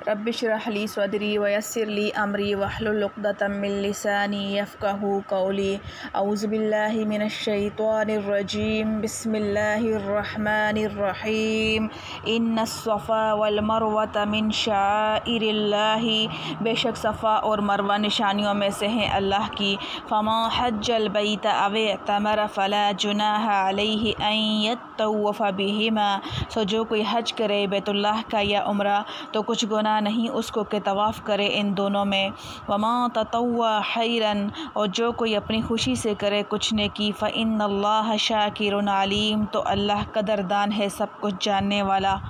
Rabbi इश्रह ली सदरी वयस्सिर ली अमरी वहलुल उक़दतम मिन लिसानी यफ़क़हू क़ौली। औज़ु बिल्लाहि मिनश शैतानिर रजीम। बिस्मिल्लाहिर रहमानिर रहीम। इन्नस सफ़ा वल मरवता मिन शाइरिल्लाहि, बेशक सफ़ा और मरवा निशानियों में से हैं अल्लाह की। फ़मा हज्जल बैत अव इअतमर फ़ला जुनाह अलैहि अन यत्तवफ़ बिहिमा, सो जो कोई हज करे बैतुल्लाह का या उम्रा तो कुछ गुनाह नहीं उसको के तवाफ़ करे इन दोनों में। वमा ततव्वा खैरन, और जो कोई अपनी खुशी से करे कुछ नेकी, फ़इन्नल्लाह शाकिरुन अलीम, तो अल्लाह कदरदान है सब कुछ जानने वाला।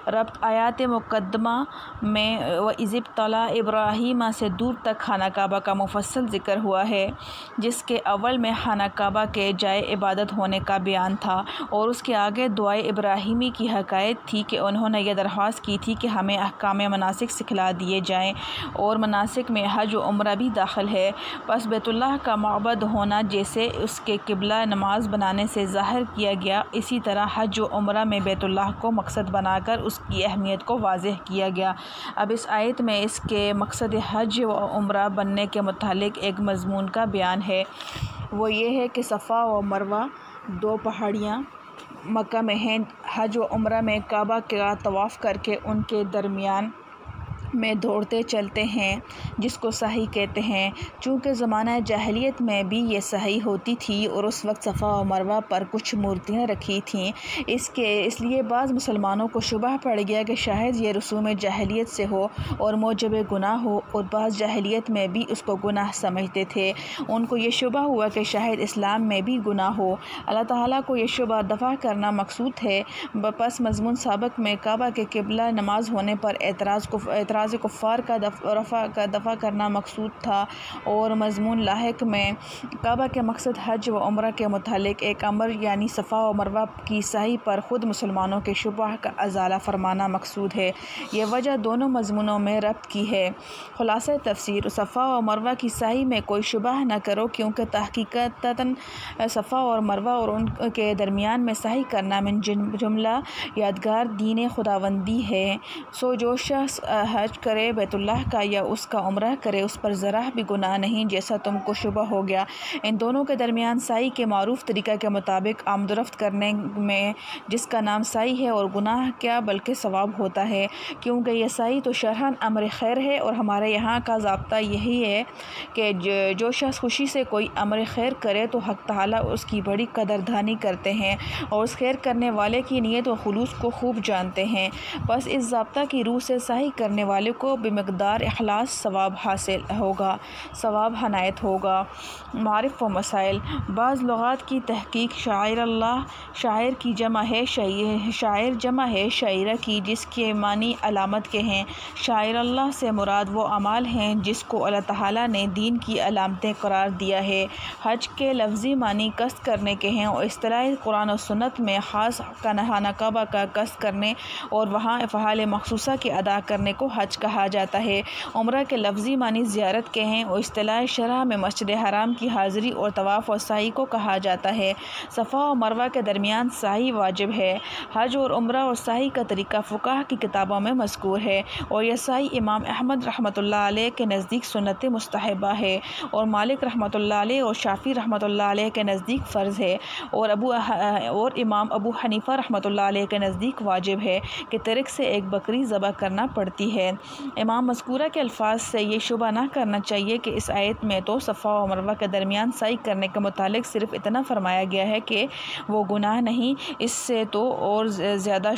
रब्त आयात मुक़द्दमा में व इज़िब्तला इब्राहीम से दूर तक खाना काबा का मुफस्सल ज़िक्र हुआ है, जिसके अव्वल में खाना काबा के जाए इबादत होने का बयान था और उसके आगे दुआए इब्राहीमी की हकायत थी कि उन्होंने यह दरख्वास्त की थी कि हमें अहकाम मनासिक सिखला दिए जाएँ और मनासिक में हज व उम्रा भी दाखिल है। बस बैतुल्लाह का माबद होना जैसे उसके क़िबला नमाज बनाने से ज़ाहिर किया गया, इसी तरह हज व उम्रा में बैतुल्लाह को मकसद बनाकर की अहमियत को वाज़ेह किया गया। अब इस आयत में इसके मकसद हज व उम्रा बनने के मुतालिक एक मज़मून का बयान है। वो ये है कि सफ़ा व मरवा दो पहाड़ियाँ मक्का में हैं। हज व उम्रा में काबा का तवाफ़ करके उनके दरमियान में दौड़ते चलते हैं, जिसको सही कहते हैं। चूँकि ज़माना जाहिलियत में भी ये सही होती थी और उस वक्त सफ़ा और मरवा पर कुछ मूर्तियाँ रखी थीं, इसलिए बाज़ मुसलमानों को शुबह पड़ गया कि शायद ये रसूम जाहिलियत से हो और मौजब गुनाह हो, और बाज़ जाहिलियत में भी उसको गुनाह समझते थे। उनको ये शुबह हुआ कि शायद इस्लाम में भी गुनाह हो। अल्लाह ताला को ये शुबह दफ़ा करना मकसूद है। बस मज़मून साबिक़ में काबा के क़िबला नमाज होने पर एतराज़ कुफ़ार का दफ़ा करना मकसूद था, और मज़मून लाहिक में काबा के मकसद हज व उम्रा के मुतालिक एक अमर यानी सफ़ा व मरवा की सही पर ख़ुद मुसलमानों के शुबह का अज़ाला फरमाना मकसूद है। यह वजह दोनों मज़मूनों में रब्त की है। खुलासा तफ़सीर, सफ़ा व मरवा की सही में कोई शुबह न करो, क्योंकि तहक़ीक़तन सफ़ा और मरवा और उनके दरमियान में सही करना मिन जुमला यादगार दीन खुदावंदी है। सो जो शख्स हज करे बैतुल्लाह का या उसका उम्रा करे, उस पर ज़रा भी गुनाह नहीं, जैसा तुमको शुबह हो गया। इन दोनों के दरमियान साई के मारूफ़ तरीक़ा के मुताबिक आमदरफ़्त करने में जिसका नाम साई है, और गुनाह क्या बल्कि सवाब होता है, क्योंकि यह साई तो शरहन अमर खैर है और हमारे यहाँ का ज़ाब्ता यही है कि जो शख्स खुशी से कोई अमर खैर करे तो हक़ ताला उसकी बड़ी कदरदानी करते हैं और उस खैर करने वाले की नीयत व खुलूस को खूब जानते हैं। बस इस ज़ाब्ता की रूह से सही करने वाले को बेमिक़दार इख़लास सवाब हासिल होगा, सवाब हनायत होगा। मारिफ़ व मसाइल, बाज़ लुग़ात की तहक़ीक़ शाइर अल्लाह, शायर की जमा है शायर जमा है शायरा की, जिसके मानी अलामत के हैं। शाइर अल्लाह से मुराद वो अमाल हैं जिसको अल्लाह ताला ने दीन की अलामतें करार दिया है। हज के लफ्ज़ी मानी कस्द करने के हैं और इस्तिलाह कुरान और सुन्नत में ख़ास खाना काबा का कस्द करने और वहाँ फ़आल मख़सूसा के अदा करने को हज कहा जाता है। उम्रा के लफ्ज़ी मानी ज़ियारत के हैं और इस्तिलाह शरह में मस्जिद हराम की हाज़िरी और तवाफ़ और साई को कहा जाता है। सफ़ा और मरवा के दरमियान साई वाजिब है। हज और उम्रा और साई का तरीक़ा फ़ुक़हा की किताबों में मज़कूर है और यह साई इमाम अहमद रहमतुल्लाह अलैह के नज़दीक सुन्नत मुस्तहबा है और मालिक रहमतुल्लाह अलैह और शाफ़ी रहमतुल्लाह अलैह के नज़दीक फ़र्ज़ है और इमाम अबू हनीफ़ा रहमतुल्लाह अलैह के नज़दीक वाजिब है कि तरीक़ से एक बकरी ज़बह करना पड़ती है। इमाम मज़कूरा के अल्फाज से ये शुबा ना करना चाहिए कि इस आयत में तो सफ़ा और मरवा के दरमियान साई करने के मुतालिक सिर्फ़ इतना फ़रमाया गया है कि वो गुनाह नहीं, इससे तो ज़्यादा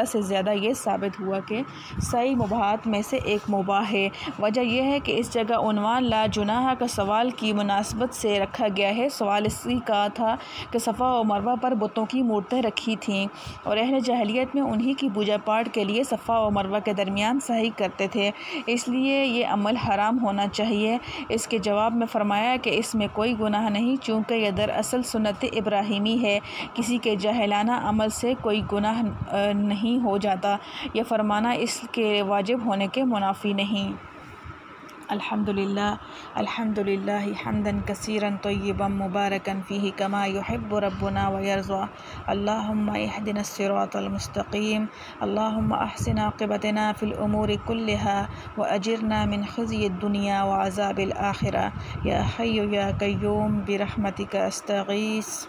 से ज़्यादा ये साबित हुआ कि साई मुबाहात में से एक मुबाह है। वजह यह है कि इस जगह उन्वान ला जुनाह का सवाल की मुनासबत से रखा गया है। सवाल इसी का था कि सफ़ा और मरवा पर बुतों की मूर्तें रखी थीं और अहले जाहिलियत में उन्हीं की पूजा पाठ के लिए सफ़ा और मरवा के दरमियान सही करते थे, इसलिए ये अमल हराम होना चाहिए। इसके जवाब में फ़रमाया कि इसमें कोई गुनाह नहीं, चूँकि यह दरअसल सुन्नत इब्राहीमी है। किसी के जाहिलाना अमल से कोई गुनाह नहीं हो जाता। यह फरमाना इसके वाजिब होने के मुनाफी नहीं। الحمد للہ حمدًا کثیرًا طیبا مبارکا فیہ کما یحب ربنا ویرضى. اللہم اہدنا الصراط المستقیم. اللہم احسن عاقبتنا فی الامور کلها واجرنا من خزی الدنیا وعذاب الآخرہ. یا حی یا قیوم برحمتک استغیث.